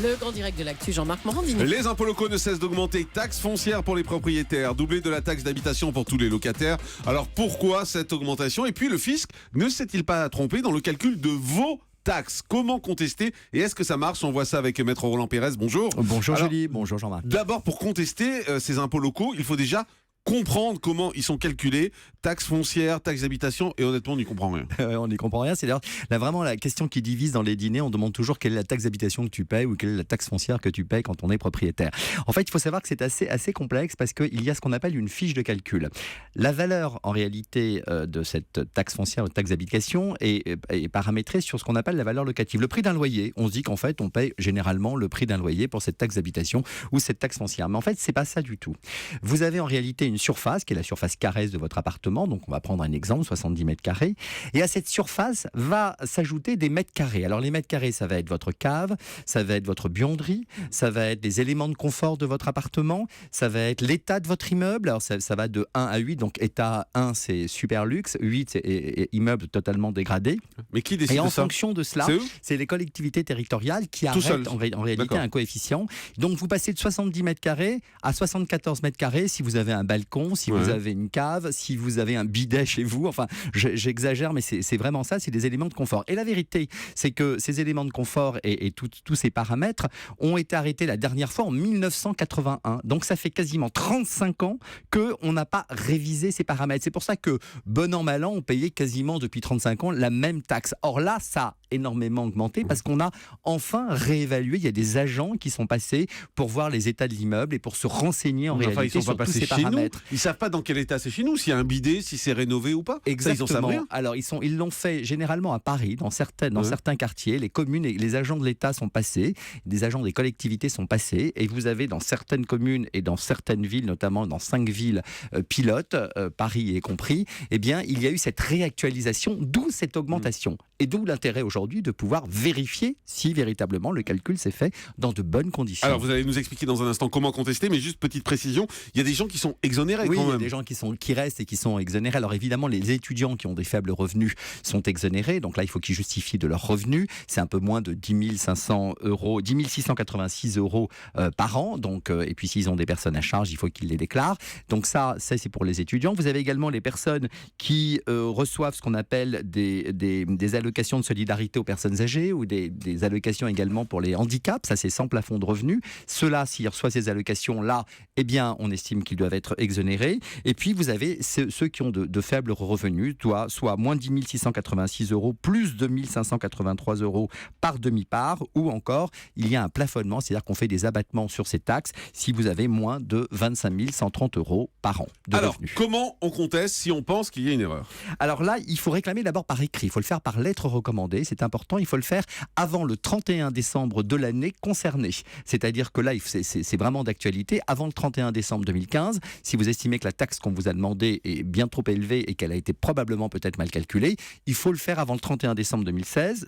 Le grand direct de l'actu, Jean-Marc Morandini. Les impôts locaux ne cessent d'augmenter. Taxe foncière pour les propriétaires, doublée de la taxe d'habitation pour tous les locataires. Alors pourquoi cette augmentation? Et puis le fisc ne s'est-il pas trompé dans le calcul de vos taxes? Comment contester et est-ce que ça marche? On voit ça avec Maître Roland Pérez. Bonjour. Bonjour Alors, Julie, bonjour Jean-Marc. D'abord, pour contester ces impôts locaux, il faut déjà comprendre comment ils sont calculés, taxes foncières, taxes d'habitation, et honnêtement on n'y comprend rien. On n'y comprend rien, c'est d'ailleurs vraiment la question qui divise dans les dîners. On demande toujours quelle est la taxe d'habitation que tu payes ou quelle est la taxe foncière que tu payes quand on est propriétaire. En fait, il faut savoir que c'est assez complexe parce qu'il y a ce qu'on appelle une fiche de calcul. La valeur en réalité de cette taxe foncière ou taxe d'habitation est paramétrée sur ce qu'on appelle la valeur locative. Le prix d'un loyer, on se dit qu'en fait on paye généralement le prix d'un loyer pour cette taxe d'habitation ou cette taxe foncière. Mais en fait, c'est pas ça du tout. Vous avez en réalité une surface qui est la surface carrée de votre appartement. Donc on va prendre un exemple, 70 mètres carrés. Et à cette surface va s'ajouter des mètres carrés. Alors les mètres carrés, ça va être votre cave, ça va être votre buanderie, ça va être les éléments de confort de votre appartement, ça va être l'état de votre immeuble. Alors ça va de 1 à 8. Donc état 1, c'est super luxe. 8, c'est immeuble totalement dégradé. Mais qui décide Et de en ça? fonction de cela, c'est les collectivités territoriales qui arrêtent en réalité un coefficient. Donc vous passez de 70 mètres carrés à 74 mètres carrés si vous avez un balcon, si vous avez une cave, si vous avez un bidet chez vous. Enfin, j'exagère, mais c'est vraiment ça, c'est des éléments de confort. Et la vérité, c'est que ces éléments de confort et tous ces paramètres ont été arrêtés la dernière fois en 1981. Donc ça fait quasiment 35 ans qu'on n'a pas révisé ces paramètres. C'est pour ça que, bon an, mal an, on payait quasiment depuis 35 ans la même taxe. Or là, ça a énormément augmenté parce qu'on a enfin réévalué. Il y a des agents qui sont passés pour voir les états de l'immeuble et pour se renseigner en réalité sur tous ces paramètres. Ils savent pas dans quel état c'est chez nous, s'il y a un bidet, si c'est rénové ou pas. Exactement. Ça, ils en savent rien. Alors ils l'ont fait généralement à Paris, dans certains quartiers. Les communes et les agents de l'État sont passés, des agents des collectivités sont passés, et vous avez dans certaines communes et dans certaines villes, notamment dans 5 villes pilotes, Paris y compris, eh bien il y a eu cette réactualisation, d'où cette augmentation. Et d'où l'intérêt aujourd'hui de pouvoir vérifier si véritablement le calcul s'est fait dans de bonnes conditions. Alors vous allez nous expliquer dans un instant comment contester, mais juste petite précision, il y a des gens qui sont exonérés quand même. Oui, il y a des gens qui restent et qui sont exonérés. Alors évidemment, les étudiants qui ont des faibles revenus sont exonérés. Donc là, il faut qu'ils justifient de leurs revenus. C'est un peu moins de 10 500 euros, 10 686 euros par an. Donc, et puis s'ils ont des personnes à charge, il faut qu'ils les déclarent. Donc ça c'est pour les étudiants. Vous avez également les personnes qui reçoivent ce qu'on appelle des allocations de solidarité aux personnes âgées ou des allocations également pour les handicaps. Ça, c'est sans plafond de revenus. Ceux-là, s'ils reçoivent ces allocations-là, eh bien, on estime qu'ils doivent être exonérés. Et puis, vous avez ceux qui ont de faibles revenus, soit moins 10 686 euros, plus 2 583 euros par demi-part, ou encore, il y a un plafonnement, c'est-à-dire qu'on fait des abattements sur ces taxes si vous avez moins de 25 130 euros par an de revenus. Alors, comment on conteste si on pense qu'il y a une erreur? Alors là, il faut réclamer d'abord par écrit. Il faut le faire par lettre recommandée, c'est important. Il faut le faire avant le 31 décembre de l'année concernée. C'est-à-dire que là, c'est vraiment d'actualité. Avant le 31 décembre 2015, si vous estimez que la taxe qu'on vous a demandée est bien trop élevée et qu'elle a été probablement peut-être mal calculée, il faut le faire avant le 31 décembre 2015.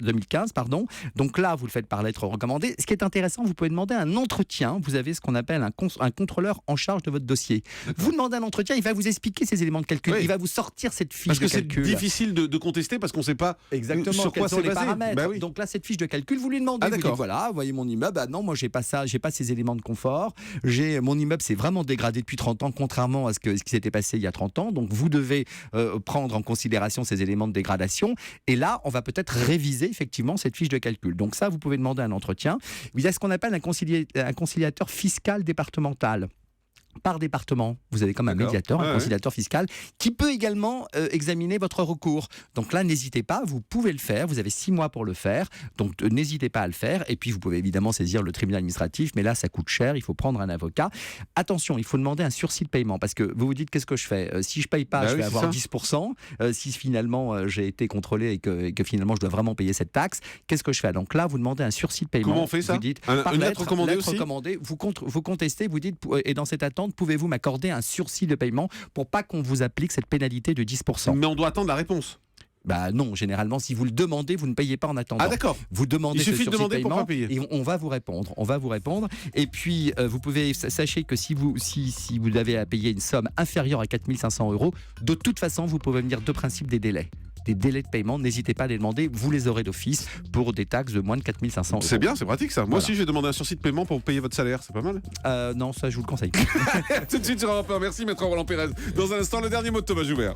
Donc là, vous le faites par lettre recommandée. Ce qui est intéressant, vous pouvez demander un entretien. Vous avez ce qu'on appelle un contrôleur en charge de votre dossier. Vous demandez un entretien, il va vous expliquer ces éléments de calcul. Il va vous sortir cette fiche de calcul. Parce que c'est difficile de contester parce qu'on ne sait pas sur quoi c'est les basé. paramètres. Donc là, cette fiche de calcul, vous lui demandez. Vous dites, voilà, vous voyez mon immeuble. Ah non, moi, j'ai pas ça, j'ai pas ces éléments de confort. Mon immeuble s'est vraiment dégradé depuis 30 ans, contrairement à ce qui s'était passé il y a 30 ans. Donc vous devez prendre en considération ces éléments de dégradation. Et là, on va peut-être réviser effectivement cette fiche de calcul. Donc ça, vous pouvez demander un entretien. Il y a ce qu'on appelle un conciliateur fiscal départemental. Par département, vous avez comme un médiateur, un conciliateur fiscal qui peut également examiner votre recours. Donc là, n'hésitez pas, vous pouvez le faire, vous avez 6 mois pour le faire, donc n'hésitez pas à le faire. Et puis vous pouvez évidemment saisir le tribunal administratif, mais là ça coûte cher, il faut prendre un avocat. Attention, il faut demander un sursis de paiement, parce que vous vous dites, qu'est-ce que je fais? Si je paye pas, je vais avoir 10%. Si finalement j'ai été contrôlé et que finalement je dois vraiment payer cette taxe, qu'est-ce que je fais? Donc là, vous demandez un sursis de paiement. Comment on fait ça? Vous dites, une lettre recommandée aussi? Vous contestez, vous dites, et dans cette attente, pouvez-vous m'accorder un sursis de paiement pour pas qu'on vous applique cette pénalité de 10%? Mais on doit attendre la réponse. Bah non, généralement, si vous le demandez, vous ne payez pas en attendant. Ah d'accord. Vous demandez Il suffit de demander pour pas payer. Et on va vous répondre. Et puis, vous pouvez, sachez que si vous avez à payer une somme inférieure à 4 500 euros, de toute façon, vous pouvez venir de principe des délais. des délais de paiement, n'hésitez pas à les demander, vous les aurez d'office pour des taxes de moins de 4 500 €. C'est bien, c'est pratique ça. Moi Voilà. aussi, je vais demander un sursis de paiement pour payer votre salaire, c'est pas mal. Non, ça je vous le conseille. Tout de suite sur Europe 1. Merci, maître Roland Pérez. Dans un instant, le dernier mot de Thomas Joubert.